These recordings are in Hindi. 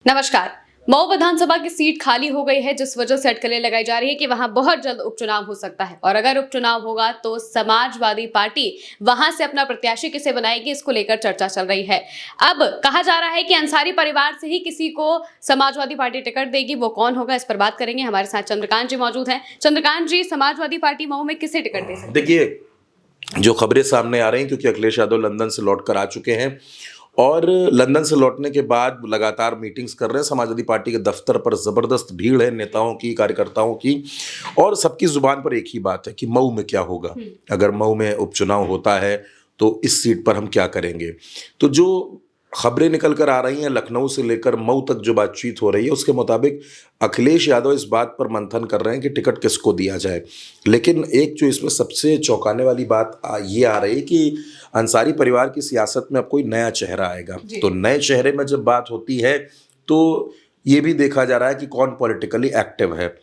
नमस्कार। मऊ विधानसभा की सीट खाली हो गई है, जिस वजह से अटकलें लगाई जा रही है कि वहां बहुत जल्द उपचुनाव हो सकता है और अगर उपचुनाव होगा तो समाजवादी पार्टी वहां से अपना प्रत्याशी किसे बनाएगी, इसको लेकर चर्चा चल रही है। अब कहा जा रहा है कि अंसारी परिवार से ही किसी को समाजवादी पार्टी टिकट देगी। वो कौन होगा, इस पर बात करेंगे। हमारे साथ चंद्रकांत जी मौजूद हैं। चंद्रकांत जी, समाजवादी पार्टी मऊ में किसे टिकट दे सकती है? देखिए, जो खबरें सामने आ रही हैं, क्योंकि अखिलेश यादव लंदन से लौट कर आ चुके हैं और लंदन से लौटने के बाद लगातार मीटिंग्स कर रहे हैं। समाजवादी पार्टी के दफ्तर पर जबरदस्त भीड़ है, नेताओं की, कार्यकर्ताओं की, और सबकी जुबान पर एक ही बात है कि मऊ में क्या होगा, अगर मऊ में उपचुनाव होता है तो इस सीट पर हम क्या करेंगे। तो जो खबरें निकल कर आ रही हैं, लखनऊ से लेकर मऊ तक जो बातचीत हो रही है, उसके मुताबिक अखिलेश यादव इस बात पर मंथन कर रहे हैं कि टिकट किसको दिया जाए। लेकिन एक जो इसमें सबसे चौंकाने वाली बात ये आ रही है कि अंसारी परिवार की सियासत में अब कोई नया चेहरा आएगा। तो नए चेहरे में जब बात होती है तो ये भी देखा जा रहा है कि कौन पॉलिटिकली एक्टिव है।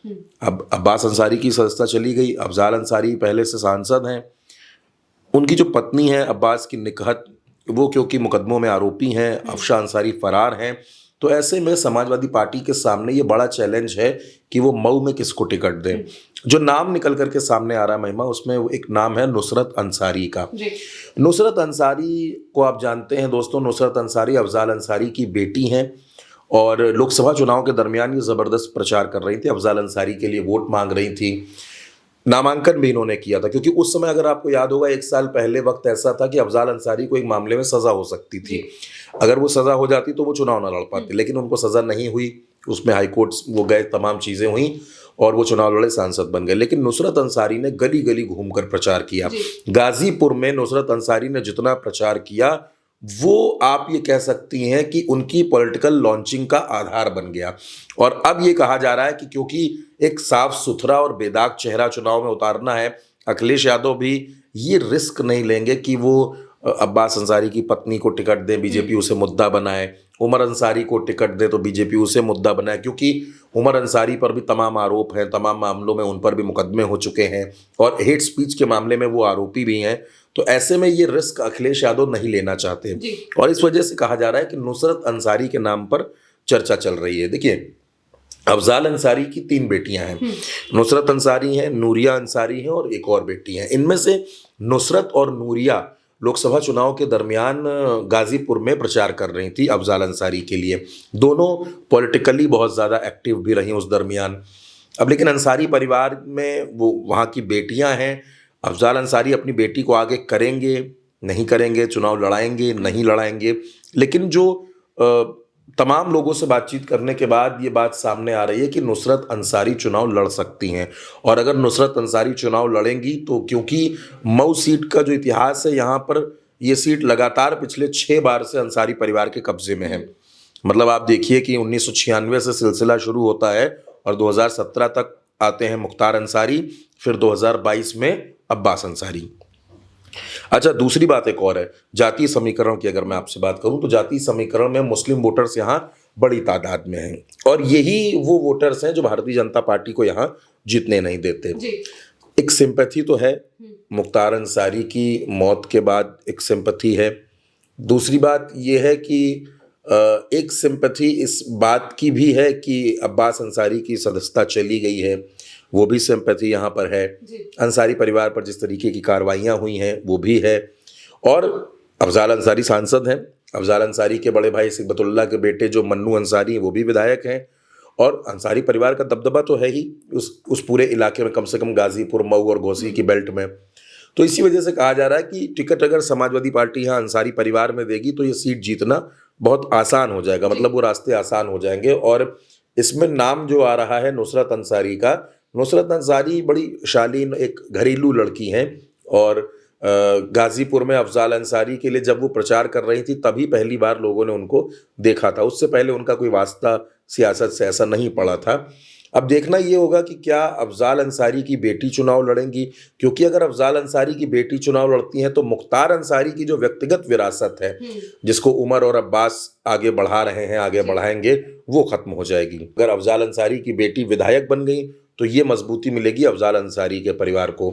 अब अब्बास अंसारी की सदस्यता चली गई। अफजाल अंसारी पहले से सांसद हैं। उनकी जो पत्नी है अब्बास की निकहत, वो क्योंकि मुकदमों में आरोपी हैं, अफशा अंसारी फरार हैं। तो ऐसे में समाजवादी पार्टी के सामने ये बड़ा चैलेंज है कि वो मऊ में किसको टिकट दें। जो नाम निकल करके सामने आ रहा है महिमा, उसमें एक नाम है नुसरत अंसारी का। नुसरत अंसारी को आप जानते हैं दोस्तों, नुसरत अंसारी अफजाल अंसारी की बेटी हैं और लोकसभा चुनाव के दरमियान ये ज़बरदस्त प्रचार कर रही थी, अफजाल अंसारी के लिए वोट मांग रही थी। नामांकन भी इन्होंने किया था, क्योंकि उस समय अगर आपको याद होगा, 1 साल पहले वक्त ऐसा था कि अफजाल अंसारी को एक मामले में सज़ा हो सकती थी। अगर वो सज़ा हो जाती तो वो चुनाव ना लड़ पाते, लेकिन उनको सज़ा नहीं हुई। उसमें हाईकोर्ट वो गए, तमाम चीज़ें हुई और वो चुनाव लड़े, सांसद बन गए। लेकिन नुसरत अंसारी ने गली गली घूमकर प्रचार किया। गाजीपुर में नुसरत अंसारी ने जितना प्रचार किया, वो आप ये कह सकती हैं कि उनकी पॉलिटिकल लॉन्चिंग का आधार बन गया। और अब ये कहा जा रहा है कि क्योंकि एक साफ सुथरा और बेदाग चेहरा चुनाव में उतारना है, अखिलेश यादव भी ये रिस्क नहीं लेंगे कि वो अब्बास अंसारी की पत्नी को टिकट दे, बीजेपी उसे मुद्दा बनाए, उमर अंसारी को टिकट दे तो बीजेपी उसे मुद्दा बनाए, क्योंकि उमर अंसारी पर भी तमाम आरोप हैं, तमाम मामलों में उन पर भी मुकदमे हो चुके हैं और हेट स्पीच के मामले में वो आरोपी भी हैं। तो ऐसे में ये रिस्क अखिलेश यादव नहीं लेना चाहते और इस वजह से कहा जा रहा है कि नुसरत अंसारी के नाम पर चर्चा चल रही है। देखिए, अफजाल अंसारी की 3 बेटियां हैं। नुसरत अंसारी हैं, नूरिया अंसारी हैं और एक और बेटी हैं। इनमें से नुसरत और नूरिया लोकसभा चुनाव के दरमियान गाजीपुर में प्रचार कर रही थी अफजाल अंसारी के लिए। दोनों पॉलिटिकली बहुत ज़्यादा एक्टिव भी रही उस दरमियान। अब लेकिन अंसारी परिवार में वो वहाँ की बेटियां हैं। अफजाल अंसारी अपनी बेटी को आगे करेंगे, नहीं करेंगे, चुनाव लड़ाएंगे, नहीं लड़ाएंगे। लेकिन जो तमाम लोगों से बातचीत करने के बाद ये बात सामने आ रही है कि नुसरत अंसारी चुनाव लड़ सकती हैं। और अगर नुसरत अंसारी चुनाव लड़ेंगी तो, क्योंकि मऊ सीट का जो इतिहास है, यहाँ पर ये सीट लगातार पिछले 6 बार से अंसारी परिवार के कब्जे में है। मतलब आप देखिए कि 1996 से सिलसिला शुरू होता है और 2017 तक आते हैं मुख्तार अंसारी, फिर 2022 में अब्बास अंसारी। अच्छा, दूसरी बात एक और है, जातीय समीकरण की अगर मैं आपसे बात करूं तो जातीय समीकरण में मुस्लिम वोटर्स यहाँ बड़ी तादाद में हैं और यही वो वोटर्स हैं जो भारतीय जनता पार्टी को यहाँ जीतने नहीं देते। एक सिंपैथी तो है, मुख्तार अंसारी की मौत के बाद एक सिंपैथी है। दूसरी बात यह है कि एक सिंपैथी इस बात की भी है कि अब्बास अंसारी की सदस्यता चली गई है, वो भी सिंपैथी यहाँ पर है। अंसारी परिवार पर जिस तरीके की कार्रवाइयाँ हुई हैं वो भी है। और अफजाल अंसारी सांसद हैं। अफजाल अंसारी के बड़े भाई सिकबतुल्लाह के बेटे जो मन्नू अंसारी हैं वो भी विधायक हैं और अंसारी परिवार का दबदबा तो है ही उस पूरे इलाके में, कम से कम गाजीपुर, मऊ और घोसी की बेल्ट में। तो इसी वजह से कहा जा रहा है कि टिकट अगर समाजवादी पार्टी यहाँ अंसारी परिवार में देगी तो ये सीट जीतना बहुत आसान हो जाएगा, मतलब वो रास्ते आसान हो जाएंगे। और इसमें नाम जो आ रहा है नुसरत अंसारी का, नुसरत अंसारी बड़ी शालीन एक घरेलू लड़की हैं और गाजीपुर में अफजाल अंसारी के लिए जब वो प्रचार कर रही थी तभी पहली बार लोगों ने उनको देखा था। उससे पहले उनका कोई वास्ता सियासत से ऐसा नहीं पड़ा था। अब देखना ये होगा कि क्या अफजाल अंसारी की बेटी चुनाव लड़ेंगी, क्योंकि अगर अफजाल अंसारी की बेटी चुनाव लड़ती हैं तो मुख्तार अंसारी की जो व्यक्तिगत विरासत है, जिसको उमर और अब्बास आगे बढ़ा रहे हैं, आगे बढ़ाएंगे, वो खत्म हो जाएगी। अगर अफजाल अंसारी की बेटी विधायक बन गई तो ये मजबूती मिलेगी अफजाल अंसारी के परिवार को।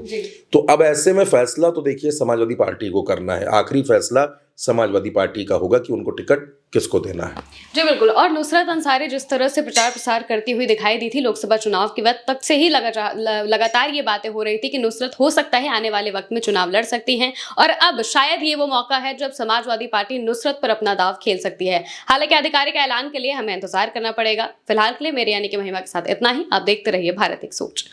तो अब ऐसे में फैसला तो देखिए समाजवादी पार्टी को करना है। आखिरी फैसला समाजवादी पार्टी का होगा कि उनको टिकट किसको देना है। जी बिल्कुल। और नुसरत अंसारी जिस तरह से प्रचार प्रसार करती हुई दिखाई दी थी लोकसभा चुनाव के वक्त, तब से ही लगातार ये बातें हो रही थी कि नुसरत हो सकता है आने वाले वक्त में चुनाव लड़ सकती हैं, और अब शायद ये वो मौका है जब समाजवादी पार्टी नुसरत पर अपना दांव खेल सकती है। हालांकि आधिकारिक ऐलान के लिए हमें इंतजार करना पड़ेगा। फिलहाल के लिए मेरे यानी कि महिमा के साथ इतना ही। आप देखते रहिए भारत एक सोच।